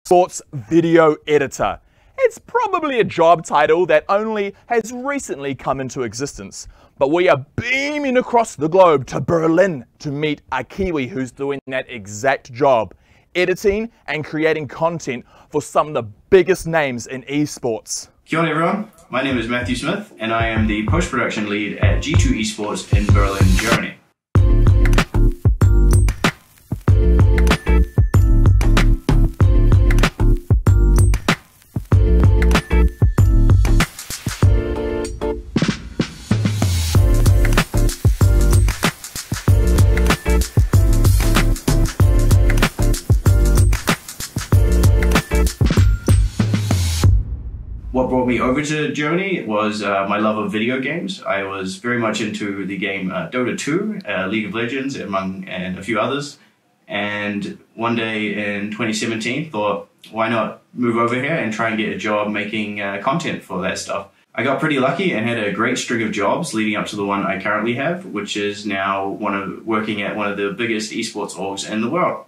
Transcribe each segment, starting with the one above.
Sports Video Editor. It's probably a job title that only has recently come into existence, but we are beaming across the globe to Berlin to meet a Kiwi who's doing that exact job, editing and creating content for some of the biggest names in esports. Kia ora everyone, my name is Matthew Smith and I am the post-production lead at G2 Esports in Berlin, Germany. What brought me over to Germany was my love of video games. I was very much into the game Dota 2, League of Legends, and a few others. And one day in 2017, thought, why not move over here and try and get a job making content for that stuff. I got pretty lucky and had a great string of jobs leading up to the one I currently have, which is now working at one of the biggest esports orgs in the world.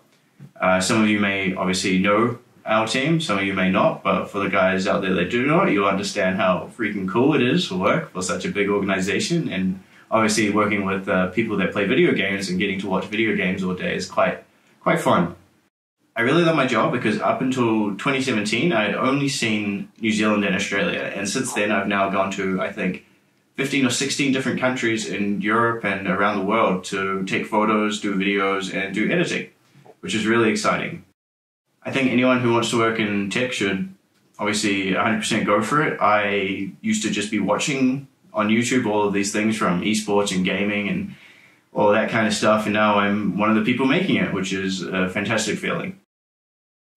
Some of you may obviously know our team, some of you may not, but for the guys out there that do know it, you'll understand how freaking cool it is to work for such a big organization. And obviously working with people that play video games and getting to watch video games all day is quite fun. I really love my job because up until 2017 I had only seen New Zealand and Australia, and since then I've now gone to, I think, 15 or 16 different countries in Europe and around the world to take photos, do videos and do editing, which is really exciting. I think anyone who wants to work in tech should obviously 100% go for it. I used to just be watching on YouTube all of these things from esports and gaming and all that kind of stuff, and now I'm one of the people making it, which is a fantastic feeling.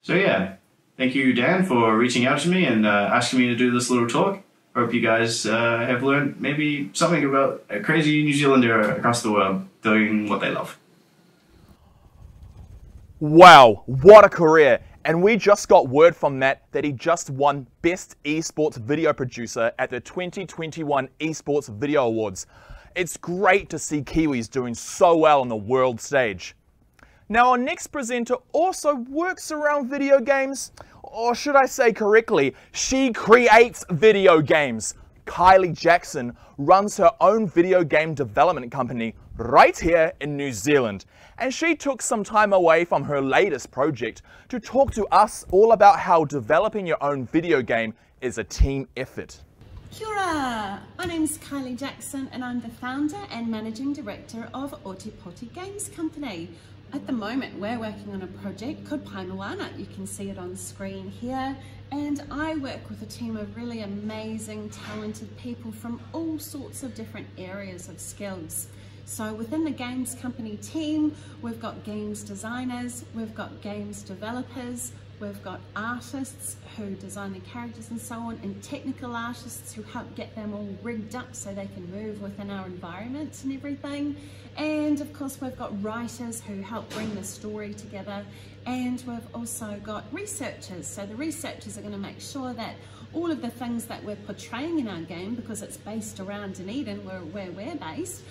So yeah, thank you Dan for reaching out to me and asking me to do this little talk. Hope you guys have learned maybe something about a crazy New Zealander across the world doing what they love. Wow, what a career! And we just got word from Matt that he just won Best Esports Video Producer at the 2021 Esports Video Awards. It's great to see Kiwis doing so well on the world stage. Now our next presenter also works around video games, or should I say correctly, she creates video games. Kylie Jackson runs her own video game development company right here in New Zealand, and she took some time away from her latest project to talk to us all about how developing your own video game is a team effort. Kia ora! My name's Kylie Jackson and I'm the founder and managing director of Otipoti Games Company. At the moment we're working on a project called Painawana. You can see it on screen here, and I work with a team of really amazing, talented people from all sorts of different areas of skills. So within the games company team, we've got games designers, we've got games developers, we've got artists who design the characters and so on, and technical artists who help get them all rigged up so they can move within our environments and everything. And of course we've got writers who help bring the story together, and we've also got researchers. So the researchers are going to make sure that all of the things that we're portraying in our game, because it's based around Dunedin where we're based,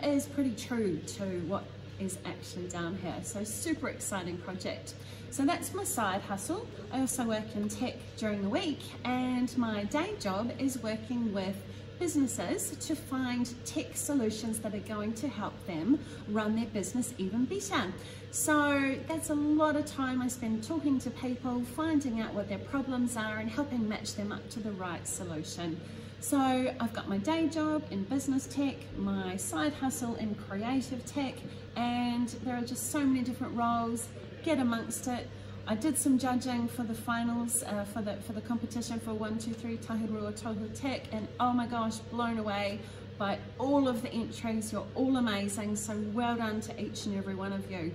is pretty true to what is actually down here. So super exciting project. So that's my side hustle. I also work in tech during the week, and my day job is working with businesses to find tech solutions that are going to help them run their business even better. So that's a lot of time I spend talking to people, finding out what their problems are and helping match them up to the right solution. So I've got my day job in business tech, my side hustle in creative tech, and there are just so many different roles. Get amongst it. I did some judging for the finals, for the competition for 1, 2, 3 Tahirua Tohu Tech, and oh my gosh, blown away by all of the entries. You're all amazing, so well done to each and every one of you.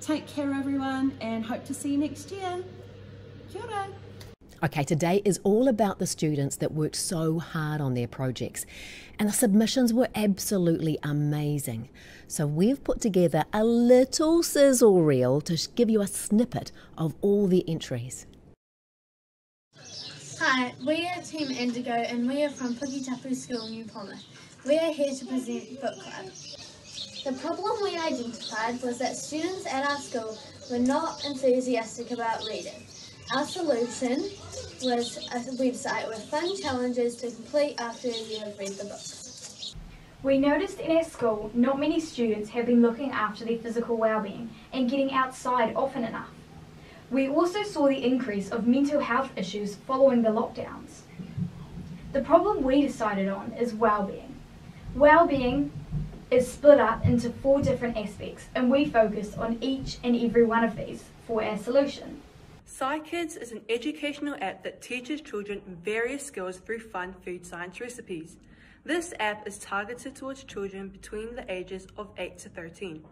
Take care everyone, and hope to see you next year. Kia ora. Okay, today is all about the students that worked so hard on their projects, and the submissions were absolutely amazing. So we've put together a little sizzle reel to give you a snippet of all the entries. Hi, we are Team Indigo and we are from Puketapu School, New Plymouth. We are here to present Book Club. The problem we identified was that students at our school were not enthusiastic about reading. Our solution was a website with fun challenges to complete after you have read the books. We noticed in our school not many students have been looking after their physical well-being and getting outside often enough. We also saw the increase of mental health issues following the lockdowns. The problem we decided on is well-being. Well-being is split up into 4 different aspects, and we focus on each and every one of these for our solution. SciKids is an educational app that teaches children various skills through fun food science recipes. This app is targeted towards children between the ages of 8 to 13.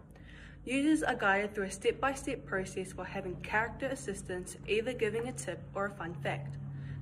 Users are guided through a step-by-step process while having character assistance, either giving a tip or a fun fact.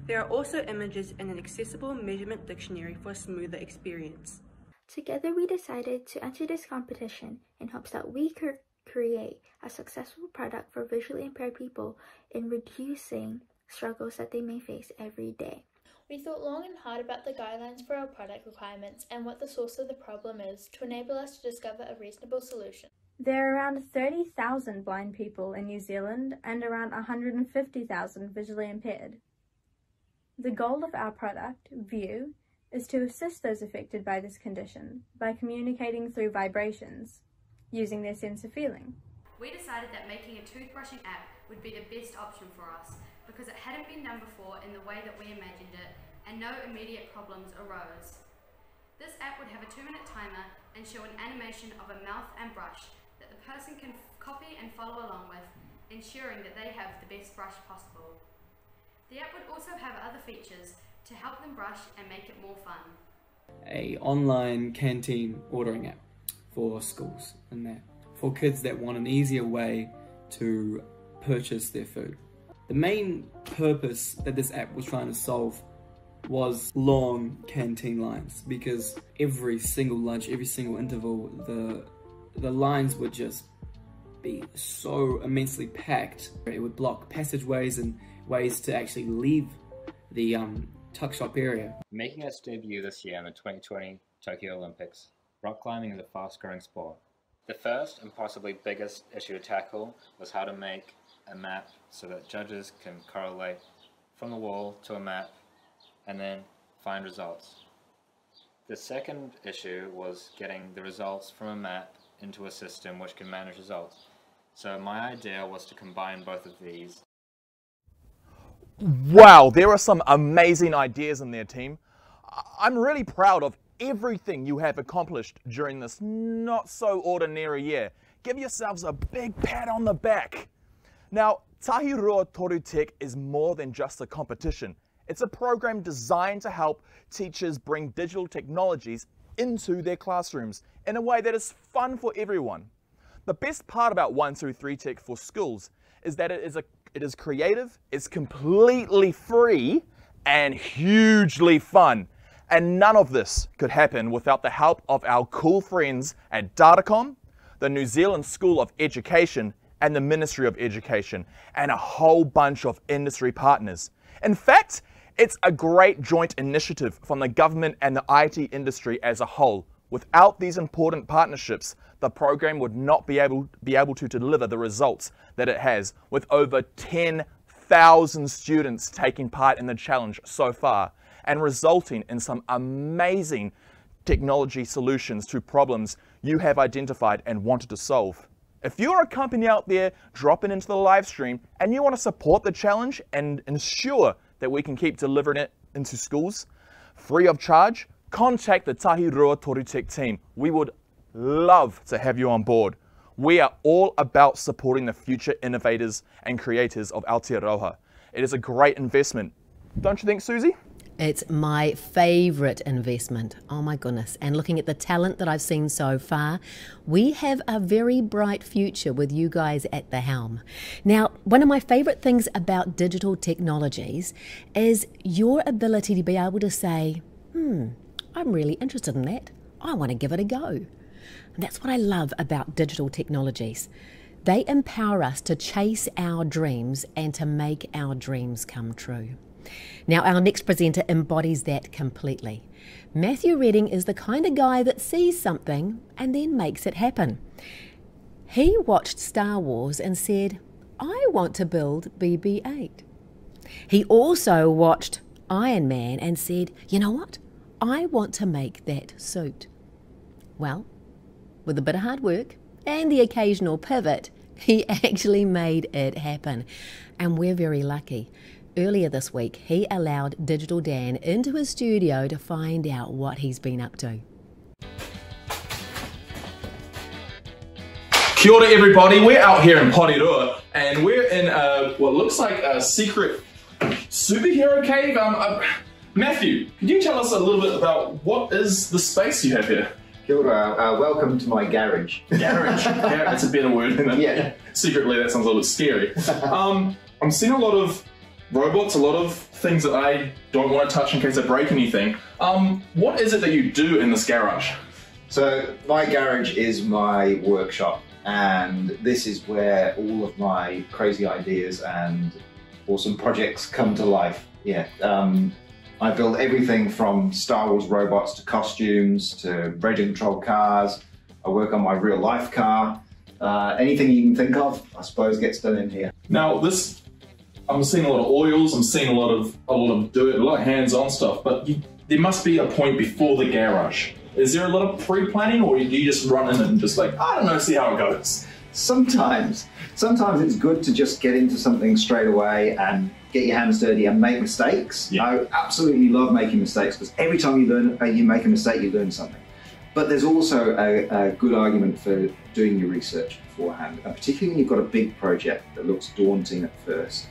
There are also images and an accessible measurement dictionary for a smoother experience. Together we decided to enter this competition in hopes that we could create a successful product for visually impaired people in reducing struggles that they may face every day. We thought long and hard about the guidelines for our product requirements and what the source of the problem is to enable us to discover a reasonable solution. There are around 30,000 blind people in New Zealand and around 150,000 visually impaired. The goal of our product, View, is to assist those affected by this condition by communicating through vibrations, using their sense of feeling. We decided that making a toothbrushing app would be the best option for us because it hadn't been done before in the way that we imagined it and no immediate problems arose. This app would have a 2-minute timer and show an animation of a mouth and brush that the person can copy and follow along with, ensuring that they have the best brush possible. The app would also have other features to help them brush and make it more fun. An online canteen ordering app for schools and that, for kids that want an easier way to purchase their food. The main purpose that this app was trying to solve was long canteen lines, because every single lunch, every single interval, the lines would just be so immensely packed. It would block passageways and ways to actually leave the tuck shop area. Making its debut this year in the 2020 Tokyo Olympics, rock climbing is a fast-growing sport. The first and possibly biggest issue to tackle was how to make a map so that judges can correlate from the wall to a map and then find results. The second issue was getting the results from a map into a system which can manage results. So my idea was to combine both of these. Wow, there are some amazing ideas in there, team. I'm really proud of everything you have accomplished during this not so ordinary year. Give yourselves a big pat on the back. Now, Tahirua Toru Tech is more than just a competition. It's a program designed to help teachers bring digital technologies into their classrooms in a way that is fun for everyone. The best part about 123 Tech for schools is that it is creative, it's completely free, and hugely fun. And none of this could happen without the help of our cool friends at Datacom, the New Zealand School of Education, and the Ministry of Education, and a whole bunch of industry partners. In fact, it's a great joint initiative from the government and the IT industry as a whole. Without these important partnerships, the program would not be able to deliver the results that it has, with over 10,000 students taking part in the challenge so far, and resulting in some amazing technology solutions to problems you have identified and wanted to solve. If you're a company out there dropping into the live stream and you want to support the challenge and ensure that we can keep delivering it into schools free of charge, contact the Tahirua Toru Tech team. We would love to have you on board. We are all about supporting the future innovators and creators of Aotearoa. It is a great investment. Don't you think, Susie? It's my favourite investment. Oh my goodness. And looking at the talent that I've seen so far, we have a very bright future with you guys at the helm. Now, one of my favourite things about digital technologies is your ability to be able to say, I'm really interested in that. I want to give it a go. And that's what I love about digital technologies. They empower us to chase our dreams and to make our dreams come true. Now, our next presenter embodies that completely. Matthew Redding is the kind of guy that sees something and then makes it happen. He watched Star Wars and said, I want to build BB-8. He also watched Iron Man and said, you know what? I want to make that suit. Well, with a bit of hard work and the occasional pivot, he actually made it happen. And we're very lucky. Earlier this week, he allowed Digital Dan into his studio to find out what he's been up to. Kia ora everybody, we're out here in Porirua and we're in what looks like a secret superhero cave. Matthew, could you tell us a little bit about what is the space you have here? Kia ora, welcome to my garage. Garage, yeah, that's a better word, isn't it? Yeah. Secretly, that sounds a little bit scary. I'm seeing a lot of robots, a lot of things that I don't want to touch in case I break anything. What is it that you do in this garage? So my garage is my workshop, and this is where all of my crazy ideas and awesome projects come to life. Yeah. I build everything from Star Wars robots to costumes to radio-controlled cars. I work on my real-life car. Anything you can think of, I suppose, gets done in here. Now, I'm seeing a lot of oils. I'm seeing a lot of dirt, a lot of hands-on stuff. But there must be a point before the garage. Is there a lot of pre-planning, or do you just run in and just like, I don't know, see how it goes? Sometimes it's good to just get into something straight away and get your hands dirty and make mistakes. Yeah. I absolutely love making mistakes because every time you make a mistake, you learn something. But there's also a good argument for doing your research beforehand, and particularly when you've got a big project that looks daunting at first,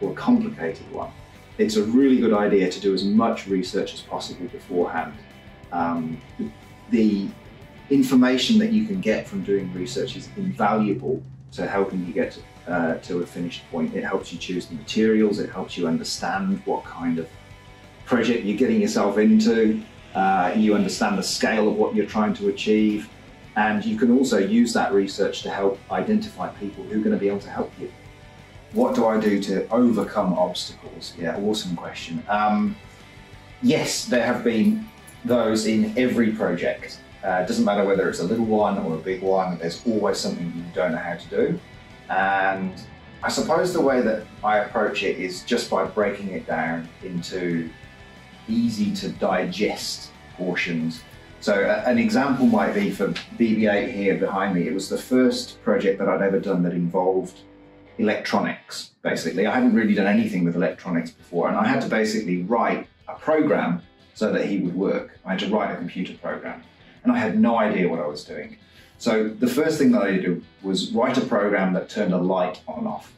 or a complicated one. It's a really good idea to do as much research as possible beforehand. The information that you can get from doing research is invaluable to helping you get to a finished point. It helps you choose the materials, it helps you understand what kind of project you're getting yourself into, you understand the scale of what you're trying to achieve, and you can also use that research to help identify people who are going to be able to help you. What do I do to overcome obstacles? Yeah, awesome question. Yes, there have been those in every project. It doesn't matter whether it's a little one or a big one, there's always something you don't know how to do. And I suppose the way that I approach it is just by breaking it down into easy to digest portions. So an example might be for BB-8 here behind me. It was the first project that I'd ever done that involved electronics, basically. I hadn't really done anything with electronics before, and I had to basically write a program so that he would work. I had to write a computer program, and I had no idea what I was doing. So the first thing that I did was write a program that turned a light on and off.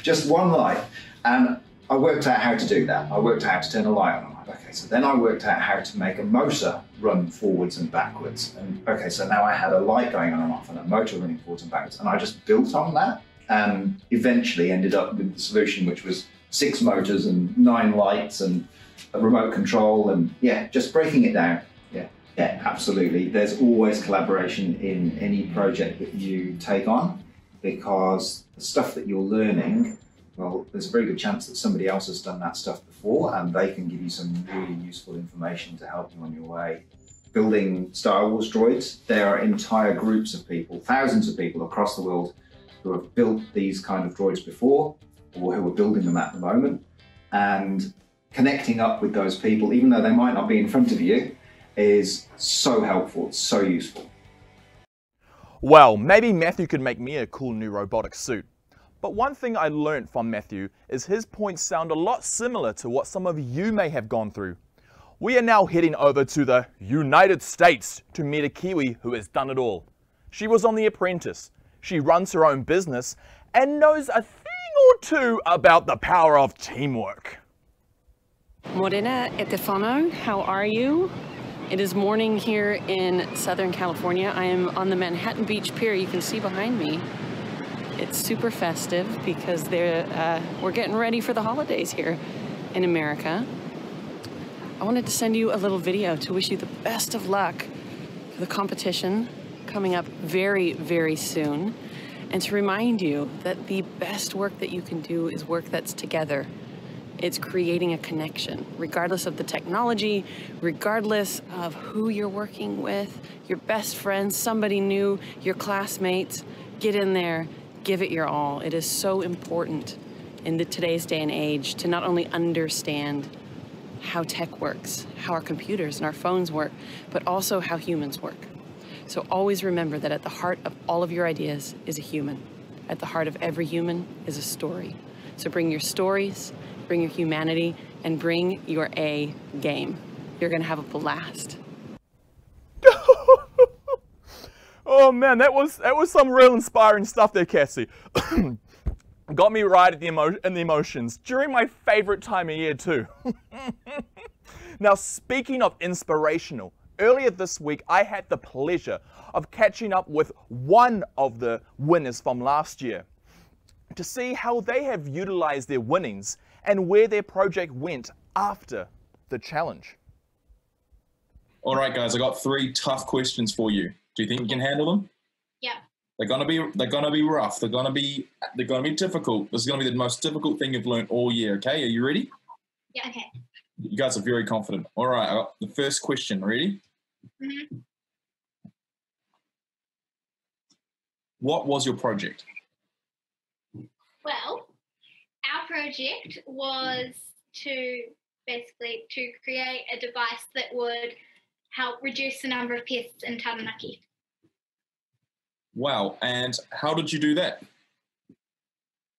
Just one light. And I worked out how to do that. I worked out how to turn a light on and off. Okay, so then I worked out how to make a motor run forwards and backwards. And okay, so now I had a light going on and off and a motor running forwards and backwards. And I just built on that and eventually ended up with the solution, which was 6 motors and 9 lights and a remote control, and yeah, just breaking it down. Yeah, absolutely. There's always collaboration in any project that you take on, because the stuff that you're learning, well, there's a very good chance that somebody else has done that stuff before and they can give you some really useful information to help you on your way. Building Star Wars droids, there are entire groups of people, thousands of people across the world who have built these kind of droids before, or who are building them at the moment, and connecting up with those people, even though they might not be in front of you, is so helpful, it's so useful. Well, maybe Matthew could make me a cool new robotic suit. But one thing I learned from Matthew is his points sound a lot similar to what some of you may have gone through. We are now heading over to the United States to meet a Kiwi who has done it all. She was on The Apprentice, she runs her own business, and knows a thing or two about the power of teamwork. Morena Etefano, how are you? It is morning here in Southern California. I am on the Manhattan Beach Pier. You can see behind me. It's super festive because we're getting ready for the holidays here in America. I wanted to send you a little video to wish you the best of luck for the competition coming up very, very soon, and to remind you that the best work that you can do is work that's together. It's creating a connection, regardless of the technology, regardless of who you're working with, your best friends, somebody new, your classmates. Get in there, give it your all. It is so important in today's day and age to not only understand how tech works, how our computers and our phones work, but also how humans work. So always remember that at the heart of all of your ideas is a human. At the heart of every human is a story. So bring your stories, bring your humanity, and bring your A game. You're gonna have a blast. Oh man, that was some real inspiring stuff there, Cassie. Got me right in the emotions during my favorite time of year too. Now, speaking of inspirational, earlier this week I had the pleasure of catching up with one of the winners from last year to see how they have utilized their winnings and where their project went after the challenge. All right, guys, I got 3 tough questions for you. Do you think you can handle them? Yeah. They're gonna be rough. They're gonna be difficult. This is gonna be the most difficult thing you've learned all year. Okay, are you ready? Yeah. Okay. You guys are very confident. All right, I got the first question. Ready? Mm-hmm. What was your project? Well, our project was to create a device that would help reduce the number of pests in Taranaki. Wow, and how did you do that?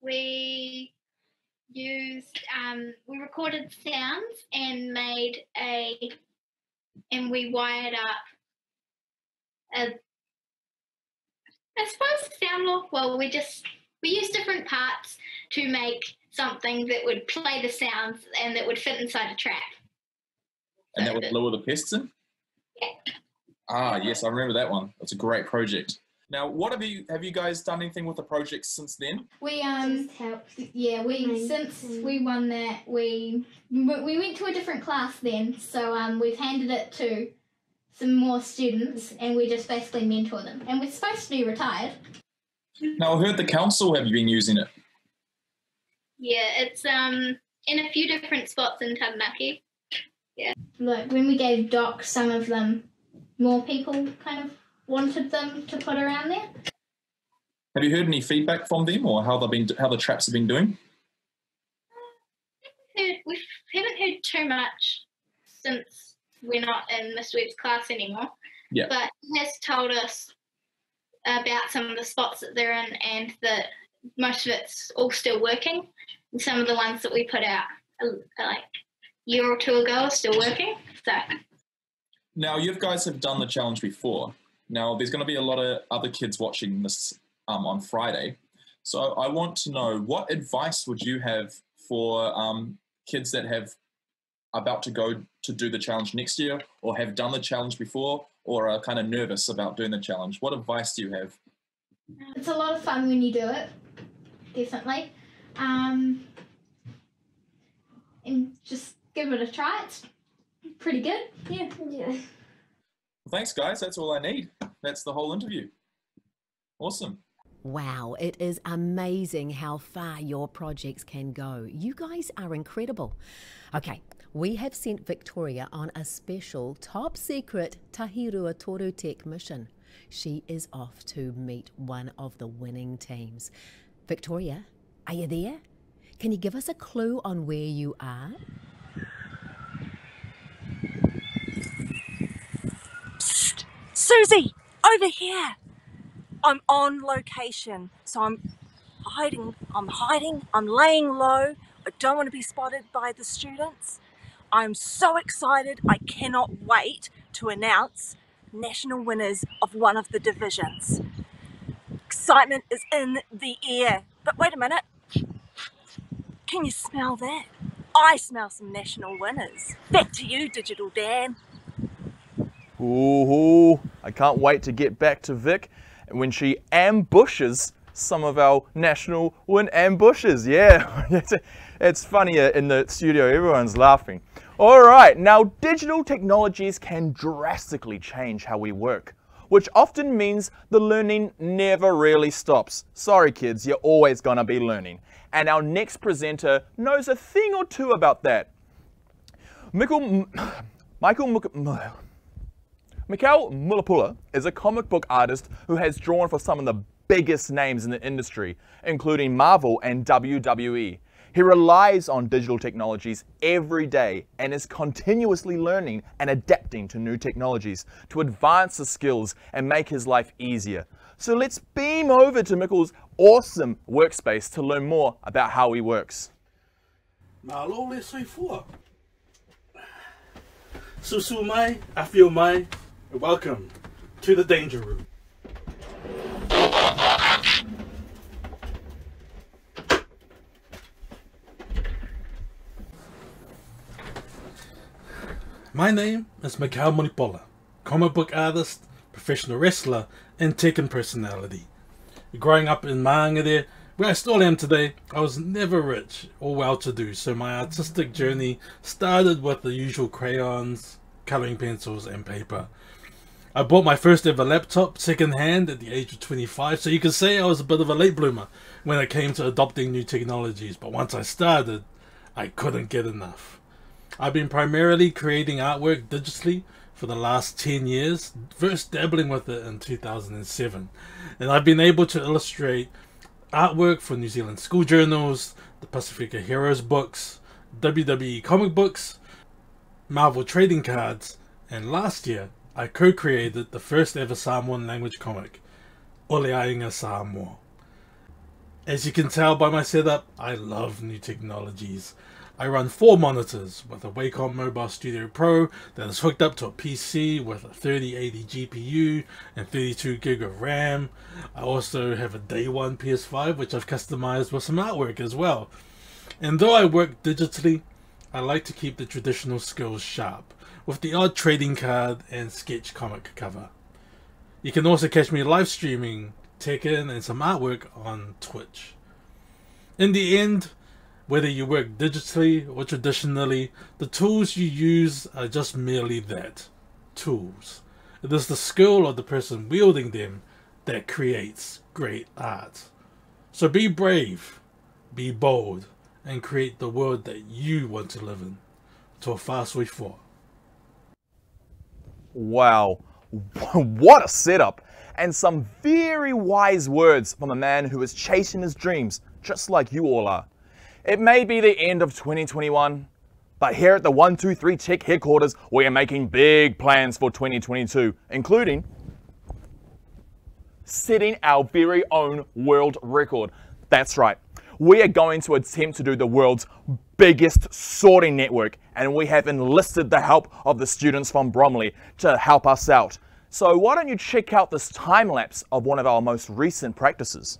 We recorded sounds and we wired up I suppose sound law. Well, we used different parts to make something that would play the sounds and that would fit inside a trap. And that would lure the pests in? Yeah. Ah, yes, I remember that one. That's a great project. Now, what have you guys done anything with the project since then? We since we won that we went to a different class then, so we've handed it to some more students and we just basically mentor them. And we're supposed to be retired. Now, I heard the council have you been using it? Yeah, it's in a few different spots in Taranaki. Yeah. Like when we gave Doc some of them, more people kind of wanted them to put around there. Have you heard any feedback from them or how the traps have been doing? We haven't heard too much since we're not in Mr. Webb's class anymore. Yeah. But he has told us about some of the spots that they're in and that most of it's all still working. And some of the ones that we put out like a year or two ago are still working. So. Now, you guys have done the challenge before. Now, there's going to be a lot of other kids watching this on Friday. So I want to know, what advice would you have for kids that have about to go to do the challenge next year or have done the challenge before or are kind of nervous about doing the challenge? What advice do you have? It's a lot of fun when you do it, definitely. And just give it a try. It's pretty good. Yeah. Well, thanks, guys. That's all I need. That's the whole interview. Awesome. Wow, it is amazing how far your projects can go. You guys are incredible. Okay, we have sent Victoria on a special top secret Tahirua Toru Tech mission. She is off to meet one of the winning teams. Victoria, are you there? Can you give us a clue on where you are? Psst, Susie, over here. I'm on location, so I'm hiding, I'm laying low. I don't want to be spotted by the students. I'm so excited, I cannot wait to announce national winners of one of the divisions. Excitement is in the air. But wait a minute, can you smell that? I smell some national winners. Back to you, Digital Dan. Ooh, I can't wait to get back to Vic when she ambushes some of our national win ambushes. Yeah, it's funny in the studio, everyone's laughing. All right, now digital technologies can drastically change how we work, which often means the learning never really stops. Sorry kids, you're always gonna be learning. And our next presenter knows a thing or two about that. Mikkel Mulapula is a comic book artist who has drawn for some of the biggest names in the industry, including Marvel and WWE. He relies on digital technologies every day and is continuously learning and adapting to new technologies to advance his skills and make his life easier. So let's beam over to Mikkel's awesome workspace to learn more about how he works. Malo le soi fua. Susu mai, afio mai, and welcome to the danger room. My name is Mikhail Monipola, comic book artist, professional wrestler, and Tekken personality. Growing up in Maangere, where I still am today, I was never rich or well-to-do, so my artistic journey started with the usual crayons, colouring pencils, and paper. I bought my first ever laptop second-hand at the age of 25, so you could say I was a bit of a late bloomer when it came to adopting new technologies, but once I started, I couldn't get enough. I've been primarily creating artwork digitally for the last 10 years, first dabbling with it in 2007. And I've been able to illustrate artwork for New Zealand school journals, the Pacifica Heroes books, WWE comic books, Marvel trading cards, and last year I co-created the first ever Samoan language comic, Ole Ainga Samoa. As you can tell by my setup, I love new technologies. I run 4 monitors with a Wacom Mobile Studio Pro that is hooked up to a PC with a 3080 GPU and 32 gig of RAM. I also have a day one PS5 which I've customized with some artwork as well. And though I work digitally, I like to keep the traditional skills sharp with the odd trading card and sketch comic cover. You can also catch me live streaming Tekken and some artwork on Twitch. In the end, whether you work digitally or traditionally, the tools you use are just merely that, tools. It is the skill of the person wielding them that creates great art. So be brave, be bold, and create the world that you want to live in. Tō whāsui fō. Wow, what a setup! And some very wise words from a man who is chasing his dreams, just like you all are. It may be the end of 2021, but here at the 123 Tech headquarters, we are making big plans for 2022, including setting our very own world record. That's right, we are going to attempt to do the world's biggest sorting network, and we have enlisted the help of the students from Bromley to help us out. So why don't you check out this time lapse of one of our most recent practices.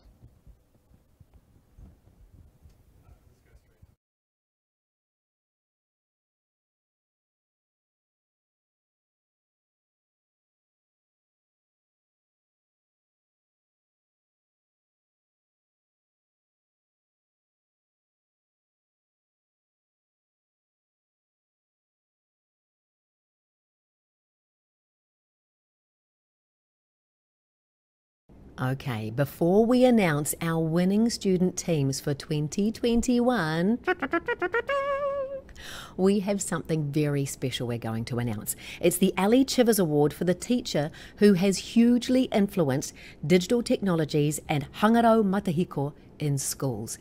Okay, before we announce our winning student teams for 2021, we have something very special we're going to announce. It's the Ali Chivers Award for the teacher who has hugely influenced digital technologies and hangarau matahiko in schools.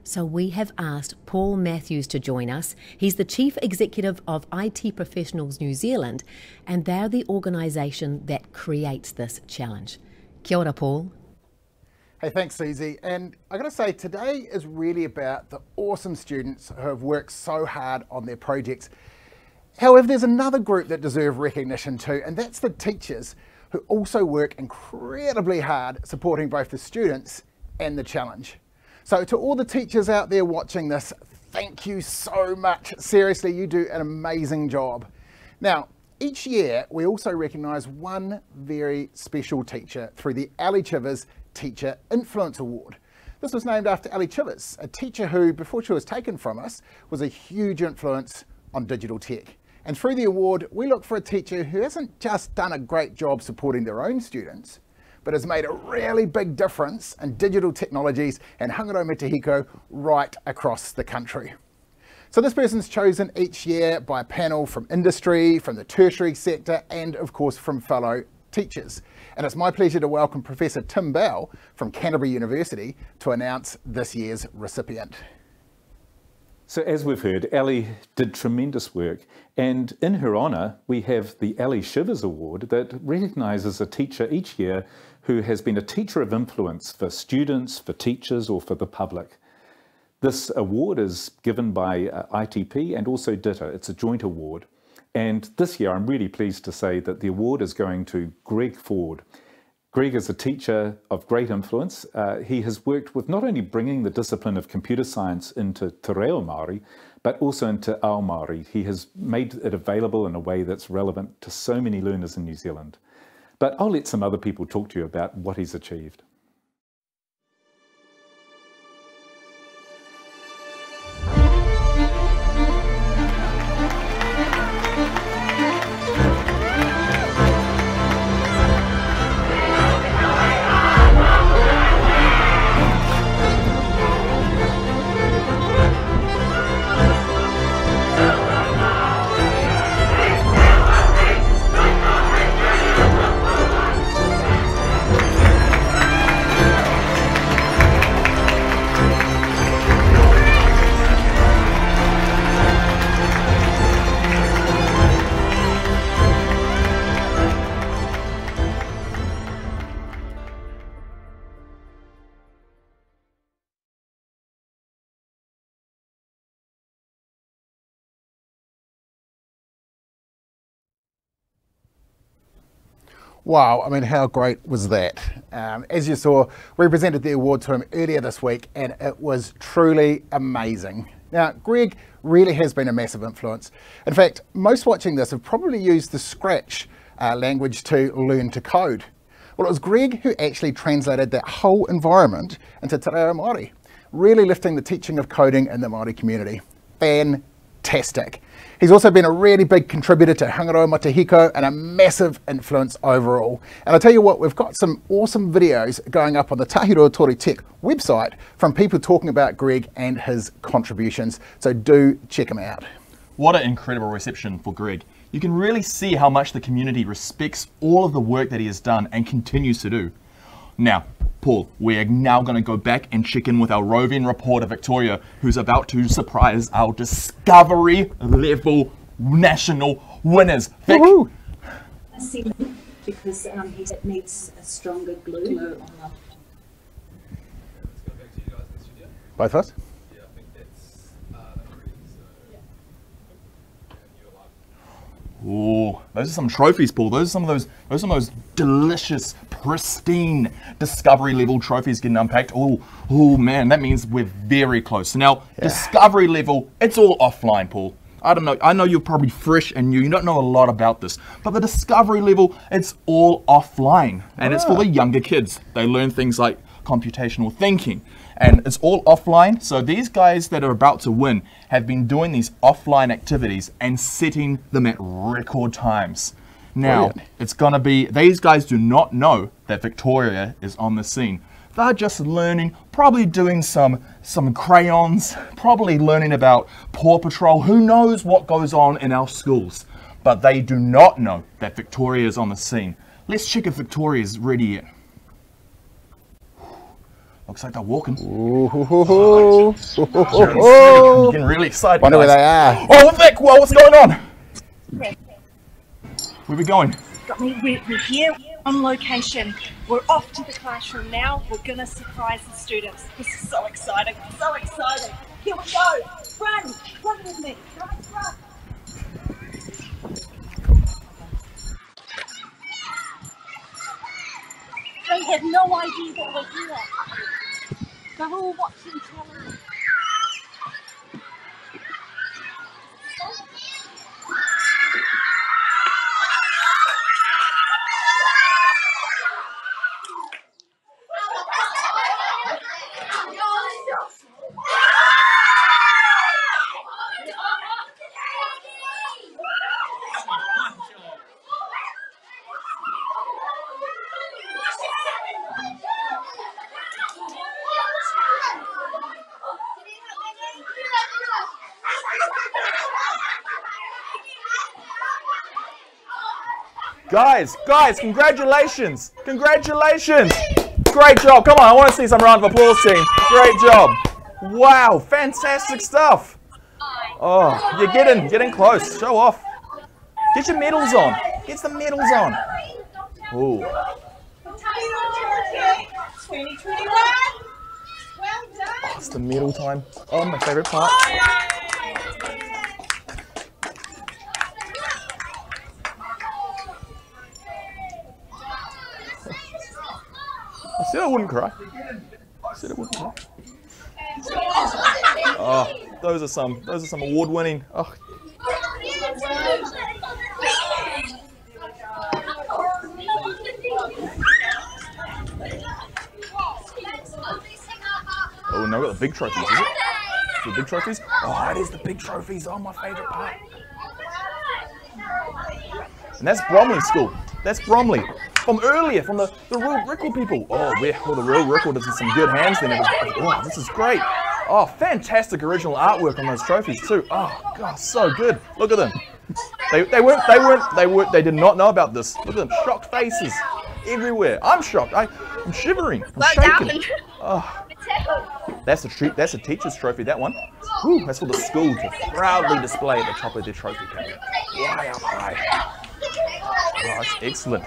So we have asked Paul Matthews to join us. He's the Chief Executive of IT Professionals New Zealand, and they're the organisation that creates this challenge. Kia ora, Paul. Hey, thanks, Susie. And I got to say, today is really about the awesome students who have worked so hard on their projects. However, there's another group that deserve recognition too, and that's the teachers who also work incredibly hard supporting both the students and the challenge. So to all the teachers out there watching this, thank you so much. Seriously, you do an amazing job. Now, each year, we also recognise one very special teacher through the Ali Chivers Teacher Influence Award. This was named after Ali Chivers, a teacher who, before she was taken from us, was a huge influence on digital tech. And through the award, we look for a teacher who hasn't just done a great job supporting their own students, but has made a really big difference in digital technologies and hangarau matahiko right across the country. So this person's chosen each year by a panel from industry, from the tertiary sector, and of course from fellow teachers. And it's my pleasure to welcome Professor Tim Bell from Canterbury University to announce this year's recipient. So as we've heard, Ali did tremendous work, and in her honour we have the Ali Shivers Award that recognises a teacher each year who has been a teacher of influence for students, for teachers or for the public. This award is given by ITP and also DITA. It's a joint award. And this year I'm really pleased to say that the award is going to Greg Ford. Greg is a teacher of great influence. He has worked with not only bringing the discipline of computer science into Te Reo Māori, but also into Ao Māori. He has made it available in a way that's relevant to so many learners in New Zealand. But I'll let some other people talk to you about what he's achieved. Wow, I mean, how great was that? As you saw, we presented the award to him earlier this week and it was truly amazing. Now, Greg really has been a massive influence. In fact, most watching this have probably used the Scratch language to learn to code. Well, it was Greg who actually translated that whole environment into Te Reo Māori, really lifting the teaching of coding in the Māori community. Fantastic. He's also been a really big contributor to Hangaroa Matahiko and a massive influence overall. And I'll tell you what, we've got some awesome videos going up on the Tahiroa Tori Tech website from people talking about Greg and his contributions. So do check him out. What an incredible reception for Greg. You can really see how much the community respects all of the work that he has done and continues to do. Now, Paul, we're now going to go back and check in with our roving reporter, Victoria, who's about to surprise our Discovery Level national winners. Vic? Because he needs a stronger glue on the... Both of us? Ooh, those are some trophies, Paul. Those are some of those delicious, pristine Discovery Level trophies getting unpacked. Oh man, that means we're very close. So now, Discovery Level, it's all offline, Paul. I don't know. I know you're probably fresh and new. You don't know a lot about this, but the Discovery Level, it's all offline, and it's for the younger kids. They learn things like computational thinking, and it's all offline. So these guys that are about to win have been doing these offline activities and setting them at record times. Now, it's gonna be, these guys do not know that Victoria is on the scene. They're just learning, probably doing some crayons, probably learning about Paw Patrol. Who knows what goes on in our schools? But they do not know that Victoria is on the scene. Let's check if Victoria is ready yet. Looks like they're walking. Ooh. I'm getting really excited. Wonder where they are. Oh, Vic, well, what's going on? Where are we going? We're here on location. We're off to the classroom now. We're gonna surprise the students. This is so exciting, so exciting. Here we go. Run with me. Run. They have no idea that we're here. They're all watching television. Guys, congratulations! Congratulations! Great job. Come on, I want to see some round of applause, team. Great job. Wow, fantastic stuff. Oh, you're getting close. Show off. Get your medals on. Get some medals on. Ooh. 2021. Well done. Oh, it's the medal time. Oh, my favourite part. I said I wouldn't cry. I said I wouldn't cry. Oh, those are some award-winning. Oh. Oh no, we've got the big trophies, is it? The big trophies? Oh, it is the big trophies. Oh, my favourite part. And that's Bromley School. That's Bromley. From earlier, from the real record people. Oh, the real record is in some good hands then. Oh, this is great. Oh, fantastic original artwork on those trophies too. Oh, God, so good. Look at them. They did not know about this. Look at them, shocked faces everywhere. I'm shocked. I'm shivering. I'm shaking. Oh. That's a teacher's trophy, that one. Whew, that's for the school to proudly display at the top of their trophy cabinet. Way up high. Oh, that's excellent.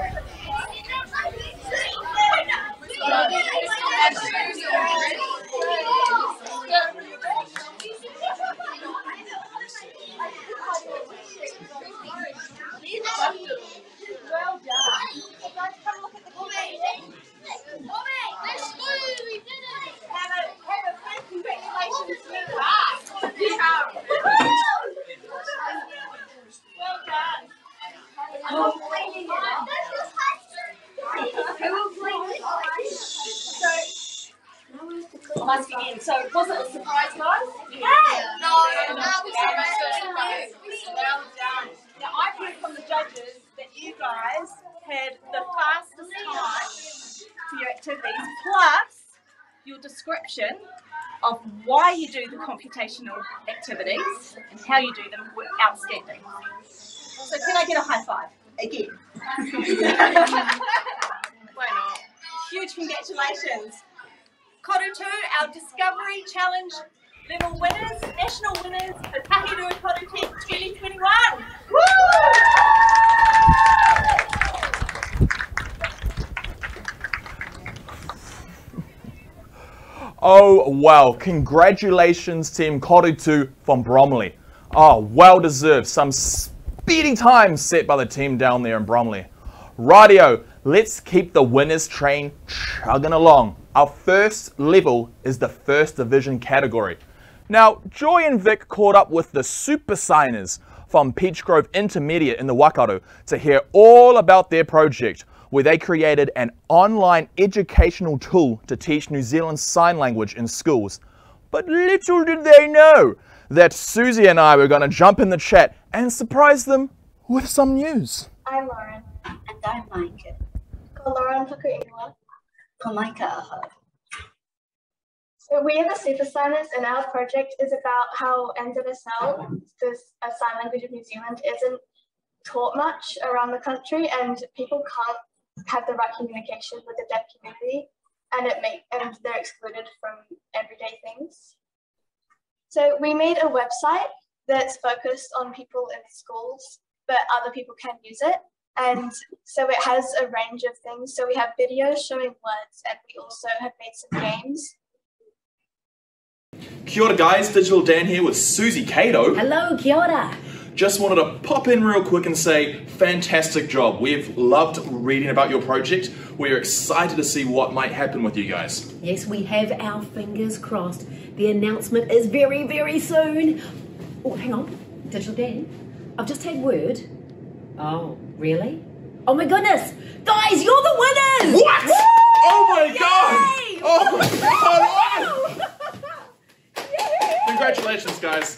Well done. Guys, come look at the Have a big congratulations to us. Well done. I'm asking again. So, was it a surprise, guys? Yeah. No, well done. Now, I've heard from the judges that you guys had the fastest time for your activities, plus your description of why you do the computational activities and how you do them were outstanding. So can I get a high five? Again. Why not? Huge congratulations. Koru 2, our Discovery Challenge level winners, national winners for Tahirua Koru 2021. Woo! Oh, wow. Congratulations, Team Korutu from Bromley. Oh, well deserved. Some speedy times set by the team down there in Bromley. Rightio, let's keep the winners train chugging along. Our first level is the first division category. Now, Joy and Vic caught up with the super signers from Peach Grove Intermediate in the Waikato to hear all about their project, where they created an online educational tool to teach New Zealand Sign Language in schools. But little did they know that Susie and I were going to jump in the chat and surprise them with some news. I'm Lauren, and I'm Mike. Ko Lauren Hakuinua, ko Micah Aho. So we are the super signers, and our project is about how NZSL, the sign language of New Zealand, isn't taught much around the country, and people can't have the right communication with the deaf community, and they're excluded from everyday things. So we made a website that's focused on people in schools, but other people can use it. And so it has a range of things. So we have videos showing words, and we also have made some games. Kia ora guys, Digital Dan here with Susie Cato. Hello, kia ora. Just wanted to pop in real quick and say, fantastic job. We've loved reading about your project. We're excited to see what might happen with you guys. Yes, we have our fingers crossed. The announcement is very, very soon. Oh, hang on, Digital Dan. I've just had word. Oh, really? Oh my goodness! Guys, you're the winners! What? Woo! Oh my God! Oh my God! Congratulations, guys.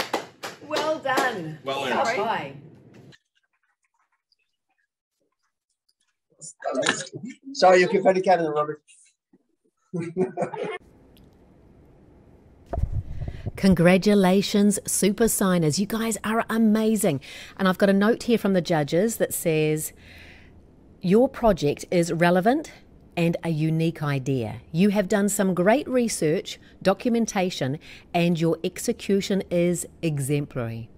Well done. Well earned. Bye. Sorry, you can put the camera, Robert. Congratulations, super signers. You guys are amazing. And I've got a note here from the judges that says, your project is relevant and a unique idea. You have done some great research, documentation, and your execution is exemplary.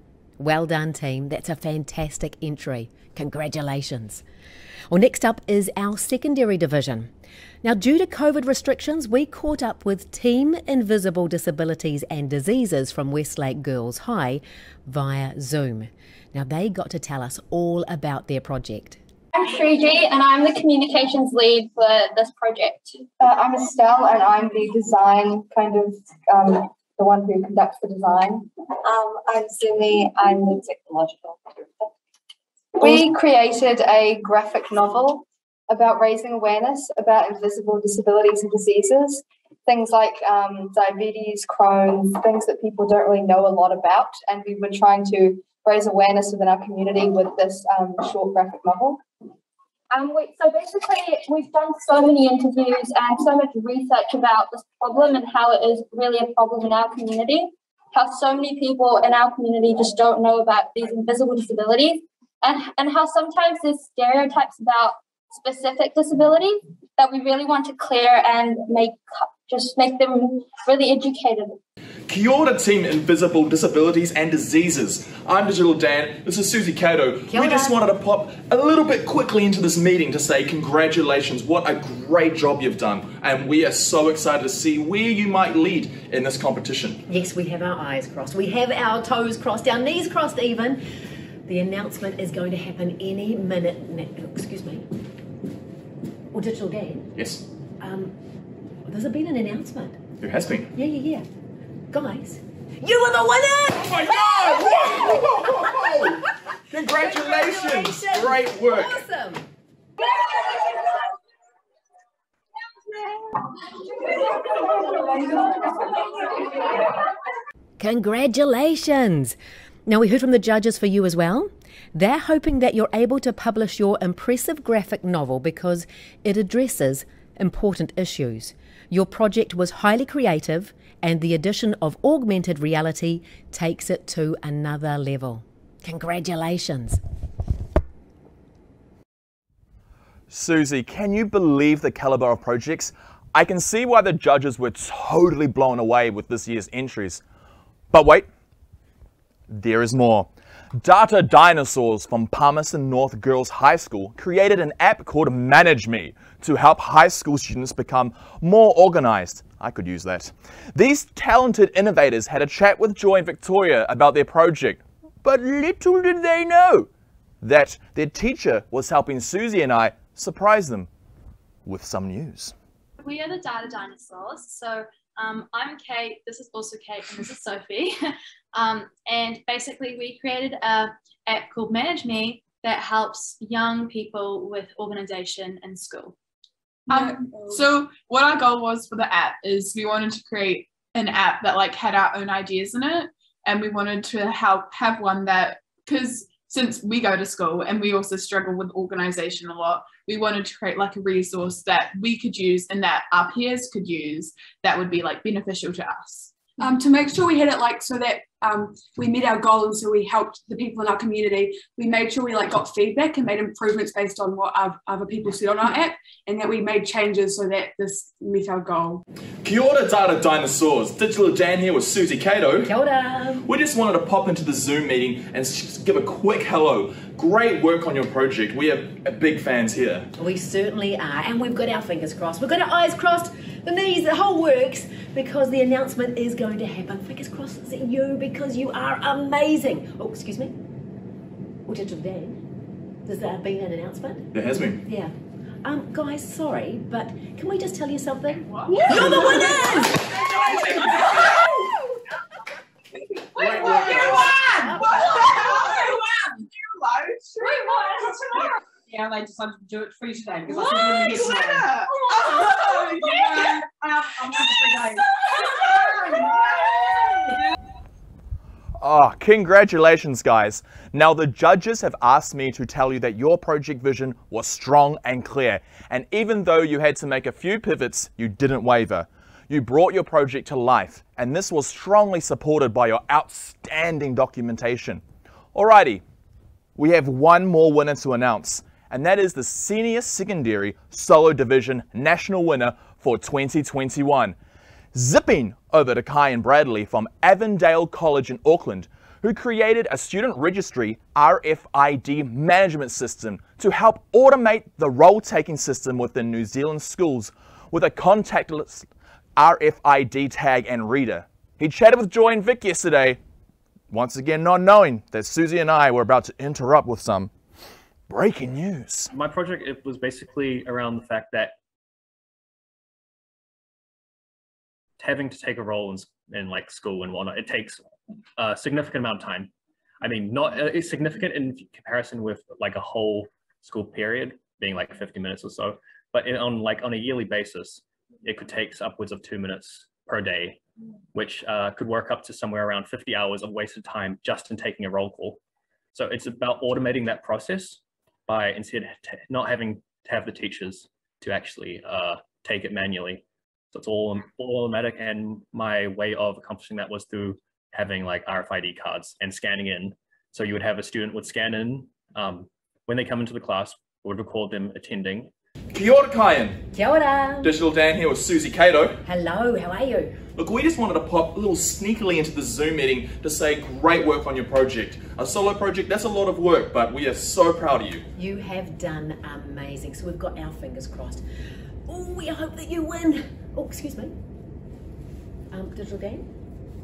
Well done, team. That's a fantastic entry. Congratulations. Well, next up is our secondary division. Now, due to COVID restrictions, we caught up with Team Invisible Disabilities and Diseases from Westlake Girls High via Zoom. Now, they got to tell us all about their project. I'm Shriji and I'm the communications lead for this project. I'm Estelle and I'm the design the one who conducts the design. I'm Sumi, I'm the technological director. We created a graphic novel about raising awareness about invisible disabilities and diseases, things like diabetes, Crohn's, things that people don't really know a lot about, and we were trying to raise awareness within our community with this short graphic novel. So basically, we've done so many interviews and so much research about this problem and how it is really a problem in our community, how so many people in our community just don't know about these invisible disabilities, and how sometimes there's stereotypes about specific disabilities that we really want to clear and make them really educated. Kia ora, Team Invisible Disabilities and Diseases. I'm Digital Dan, this is Susie Cato. We just wanted to pop a little bit quickly into this meeting to say congratulations, what a great job you've done. And we are so excited to see where you might lead in this competition. Yes, we have our eyes crossed. We have our toes crossed, our knees crossed even. The announcement is going to happen any minute. Excuse me. Or Digital Dan? Yes. There's been an announcement. There has been? Yeah. Guys, you are the winner! Oh my God! Whoa! Congratulations! Great work! Awesome! Congratulations! Now, we heard from the judges for you as well. They're hoping that you're able to publish your impressive graphic novel because it addresses important issues. Your project was highly creative, and the addition of augmented reality takes it to another level. Congratulations. Susie, can you believe the caliber of projects? I can see why the judges were totally blown away with this year's entries. But wait, there is more. Data Dinosaurs from Palmerston North Girls High School created an app called Manage Me to help high school students become more organized. I could use that. These talented innovators had a chat with Joy and Victoria about their project, but little did they know that their teacher was helping Susie and I surprise them with some news. We are the Data Dinosaurs. So I'm Kate, this is also Kate, and this is Sophie. And basically we created an app called Manage Me that helps young people with organization in school. So what our goal was for the app is we wanted to create an app that had our own ideas in it, and we wanted to have one that, because since we go to school and we also struggle with organization a lot, we wanted to create a resource that we could use and that our peers could use that would be beneficial to us. To make sure we had it so that we met our goal, and so we helped the people in our community, we made sure we got feedback and made improvements based on what other people said on our app, and that we made changes so that this met our goal. Kia ora, Data Dinosaurs. Digital Dan here with Susie Cato. Kia ora. We just wanted to pop into the Zoom meeting and give a quick hello. Great work on your project. We are big fans here. We certainly are, and we've got our fingers crossed. We've got our eyes crossed, the knees, the whole works, because the announcement is going to happen. Fingers crossed it's you, because you are amazing. Oh, excuse me. Or Digital Dan, has there been an announcement? There has been. Yeah. Guys, sorry, but can we just tell you something? What? You're the winners! Great work. Yeah, they decided to do it for you today because What? I think we're going to Oh, yeah. I'm for 3 days. Oh, congratulations, guys. Now, the judges have asked me to tell you that your project vision was strong and clear. And even though you had to make a few pivots, you didn't waver. You brought your project to life, and this was strongly supported by your outstanding documentation. Alrighty, we have one more winner to announce, and that is the Senior Secondary Solo Division National Winner for 2021. Zipping over to Kai and Bradley from Avondale College in Auckland, who created a student registry RFID management system to help automate the roll-taking system within New Zealand schools with a contactless RFID tag and reader. He chatted with Joy and Vic yesterday, once again not knowing that Susie and I were about to interrupt with some breaking news. My project, it was basically around the fact that having to take a role in like school and whatnot, it takes a significant amount of time. I mean, not significant in comparison with like a whole school period being like 50 minutes or so, but on a yearly basis, it could take upwards of 2 minutes per day, which could work up to somewhere around 50 hours of wasted time just in taking a roll call. So it's about automating that process by instead not having to have the teachers to actually take it manually. So it's all automatic, and my way of accomplishing that was through having like RFID cards and scanning in. So you would have a student would scan in when they come into the class, would record them attending. Kia ora, Kyan. Kia ora. Digital Dan here with Susie Cato. Hello, how are you? Look, we just wanted to pop a little sneakily into the Zoom meeting to say great work on your project. A solo project, that's a lot of work, but we are so proud of you. You have done amazing. So we've got our fingers crossed. Oh, we hope that you win. Oh, excuse me. Digital Dan?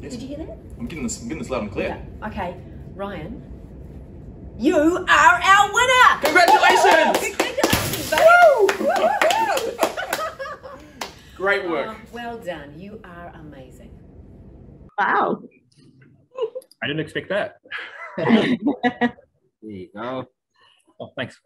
Yes. Did you hear that? I'm getting this loud and clear. Yeah. Okay, Ryan, you are our winner! Congratulations! Congratulations, baby! Great work. Well done. You are amazing. Wow. I didn't expect that. There you go. Oh, thanks.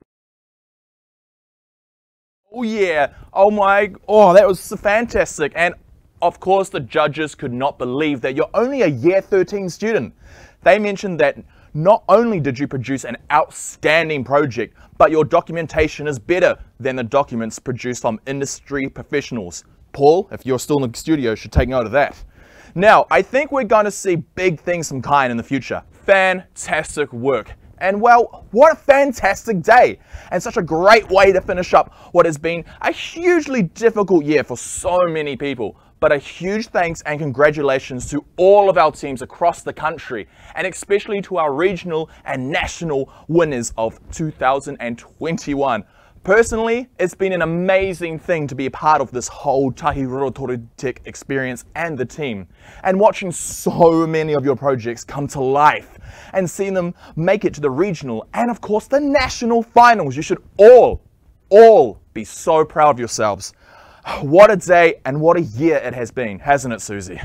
Oh yeah, that was fantastic. And of course the judges could not believe that you're only a year 13 student. They mentioned that not only did you produce an outstanding project, but your documentation is better than the documents produced from industry professionals. Paul, if you're still in the studio, should take note of that. Now, I think we're going to see big things from Kyan in the future. Fantastic work. And well, what a fantastic day, and such a great way to finish up what has been a hugely difficult year for so many people. But a huge thanks and congratulations to all of our teams across the country, and especially to our regional and national winners of 2021. Personally, it's been an amazing thing to be a part of this whole Tahiroa Toru experience and the team, and watching so many of your projects come to life and seeing them make it to the regional and of course the national finals. You should all be so proud of yourselves. What a day and what a year it has been, hasn't it, Susie?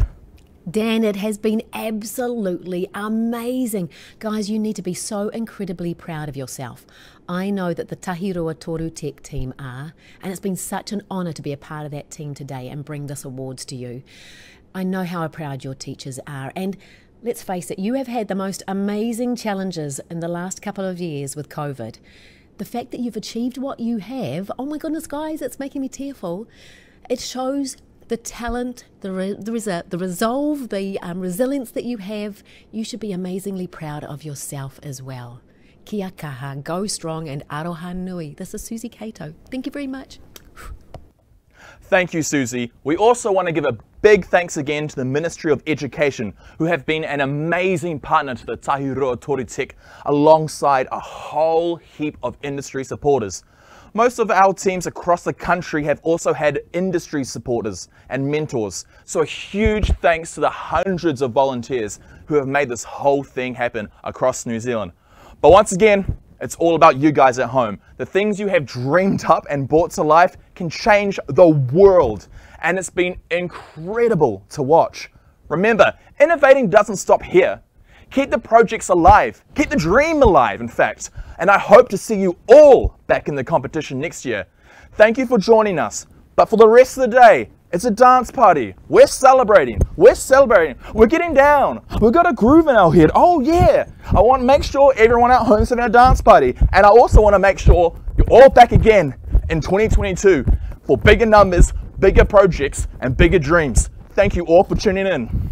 Dan, it has been absolutely amazing. Guys, you need to be so incredibly proud of yourself. I know that the Tahiroa Toru Tech team are, and it's been such an honour to be a part of that team today and bring this awards to you. I know how proud your teachers are, and let's face it, you have had the most amazing challenges in the last couple of years with COVID. The fact that you've achieved what you have, oh my goodness, guys, it's making me tearful. It shows the talent, the resolve, the resilience that you have. You should be amazingly proud of yourself as well. Kia kaha, go strong, and aroha nui. This is Susie Cato. Thank you very much. Thank you, Susie. We also want to give a big thanks again to the Ministry of Education, who have been an amazing partner to the Tahiroa Toru Tech, alongside a whole heap of industry supporters. Most of our teams across the country have also had industry supporters and mentors, so a huge thanks to the hundreds of volunteers who have made this whole thing happen across New Zealand. But once again, it's all about you guys at home. The things you have dreamed up and brought to life can change the world, and it's been incredible to watch. Remember, innovating doesn't stop here. Keep the projects alive, keep the dream alive, in fact, and I hope to see you all back in the competition next year. Thank you for joining us, but for the rest of the day, it's a dance party. We're celebrating, we're getting down, we've got a groove in our head. Oh yeah, I want to make sure everyone at home is having a dance party, and I also want to make sure you're all back again in 2022 for bigger numbers, bigger projects, and bigger dreams. Thank you all for tuning in.